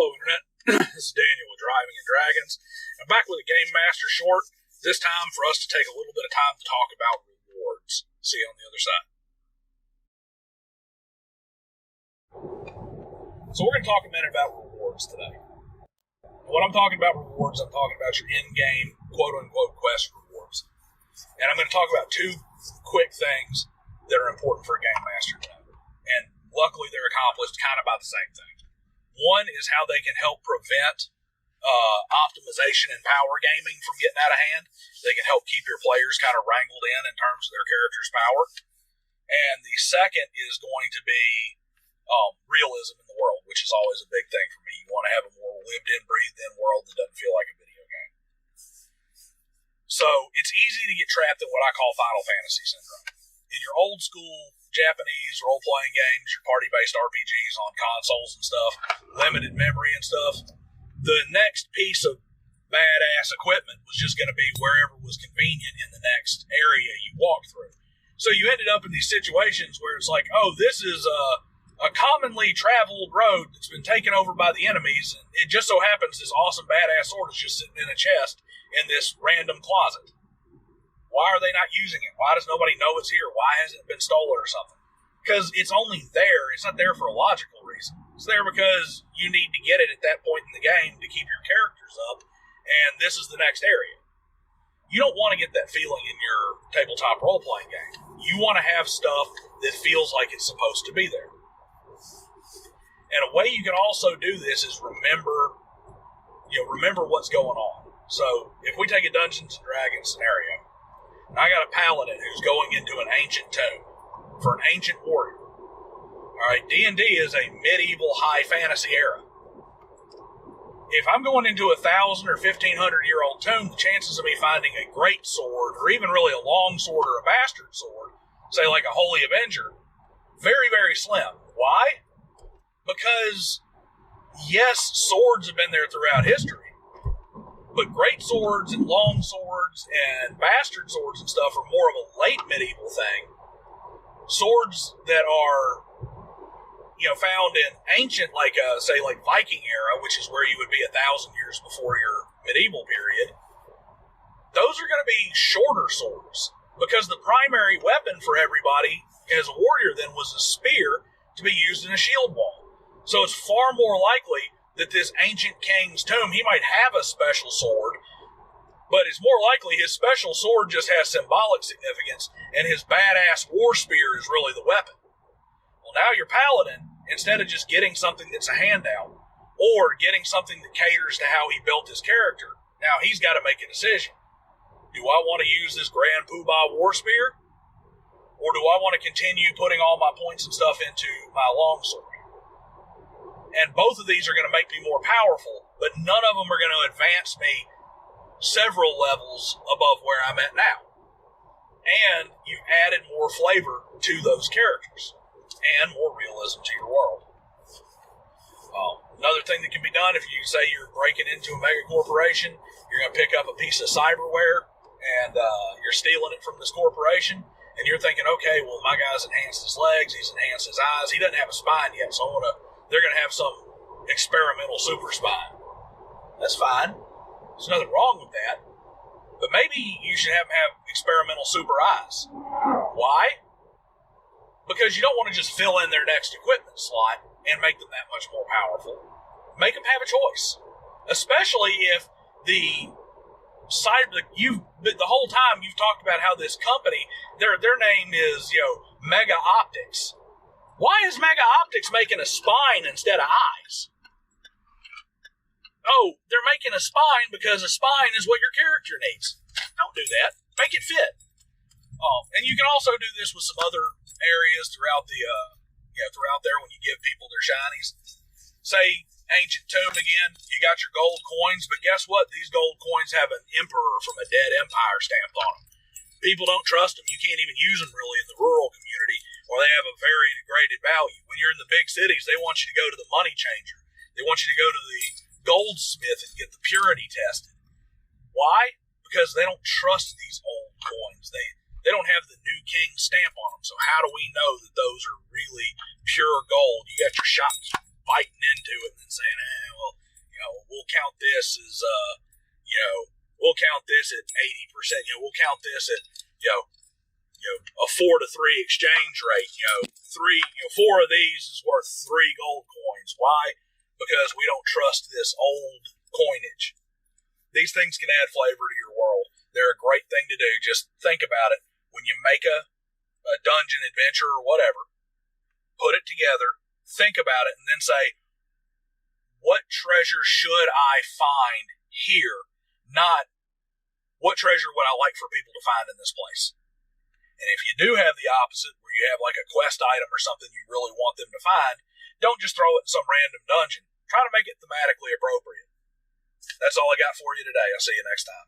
Hello, Internet. This is Daniel with Driving and Dragons. I'm back with a Game Master short, this time for us to take a little bit of time to talk about rewards. See you on the other side. So we're going to talk a minute about rewards today. When I'm talking about rewards, I'm talking about your in-game, quote-unquote, quest rewards. And I'm going to talk about two quick things that are important for a Game Master to know. And luckily they're accomplished kind of by the same thing. One is how they can help prevent optimization and power gaming from getting out of hand. They can help keep your players kind of wrangled in terms of their character's power. And the second is going to be realism in the world, which is always a big thing for me. You want to have a more lived-in, breathed-in world that doesn't feel like a video game. So it's easy to get trapped in what I call Final Fantasy syndrome. In your old school Japanese role-playing games, your party-based RPGs on consoles and stuff, limited memory and stuff, the next piece of badass equipment was just going to be wherever was convenient in the next area you walked through. So you ended up in these situations where it's like, oh, this is a commonly traveled road that's been taken over by the enemies, and it just so happens this awesome badass sword is just sitting in a chest in this random closet. Why are they not using it? Why does nobody know it's here? Why hasn't it been stolen or something? Because it's only there. It's not there for a logical reason. It's there because you need to get it at that point in the game to keep your characters up, and this is the next area. You don't want to get that feeling in your tabletop role-playing game. You want to have stuff that feels like it's supposed to be there. And a way you can also do this is remember what's going on. So if we take a Dungeons & Dragons scenario, and I got a paladin who's going into an ancient tomb for an ancient warrior. Alright, D&D is a medieval high fantasy era. If I'm going into a 1,000 or 1,500-year-old tomb, the chances of me finding a great sword, or even really a long sword or a bastard sword, say like a Holy Avenger, very, very slim. Why? Because, yes, swords have been there throughout history. But great swords and long swords and bastard swords and stuff are more of a late medieval thing. Swords that are, found in ancient, like Viking era, which is where you would be 1,000 years before your medieval period, those are going to be shorter swords. Because the primary weapon for everybody as a warrior then was a spear to be used in a shield wall. So it's far more likely that this ancient king's tomb, he might have a special sword, but it's more likely his special sword just has symbolic significance, and his badass war spear is really the weapon. Well, now your paladin, instead of just getting something that's a handout, or getting something that caters to how he built his character, now he's got to make a decision. Do I want to use this Grand Poobah war spear? Or do I want to continue putting all my points and stuff into my longsword? And both of these are going to make me more powerful, but none of them are going to advance me several levels above where I'm at now. And you've added more flavor to those characters and more realism to your world. Another thing that can be done if you say you're breaking into a mega corporation, you're going to pick up a piece of cyberware and you're stealing it from this corporation, and you're thinking, okay, well, my guy's enhanced his legs, he's enhanced his eyes, he doesn't have a spine yet, so they're going to have some experimental super spine. That's fine. There's nothing wrong with that. But maybe you should have experimental super eyes. Why? Because you don't want to just fill in their next equipment slot and make them that much more powerful. Make them have a choice. Especially if the whole time you've talked about how this company, their name is, Mega Optics. Why is Mega Optics making a spine instead of eyes? Oh, they're making a spine because a spine is what your character needs. Don't do that. Make it fit. And you can also do this with some other areas throughout throughout there when you give people their shinies. Say, ancient tomb again, you got your gold coins, but guess what? These gold coins have an emperor from a dead empire stamped on them. People don't trust them. You can't even use them really in the rural community, or they have a very degraded value. When you're in the big cities, they want you to go to the money changer. They want you to go to the goldsmith and get the purity tested. Why? Because they don't trust these old coins. They don't have the new king stamp on them. So how do we know that those are really pure gold? You got your shopkeeper biting into it and then saying, well, this is, we'll count this at 80%. We'll count this at, a 4-to-3 exchange rate. Four of these is worth 3 gold coins. Why? Because we don't trust this old coinage. These things can add flavor to your world. They're a great thing to do. Just think about it. When you make a dungeon adventure or whatever, put it together, think about it, and then say, what treasure should I find here? Not, what treasure would I like for people to find in this place? And if you do have the opposite, where you have like a quest item or something you really want them to find, don't just throw it in some random dungeon. Try to make it thematically appropriate. That's all I got for you today. I'll see you next time.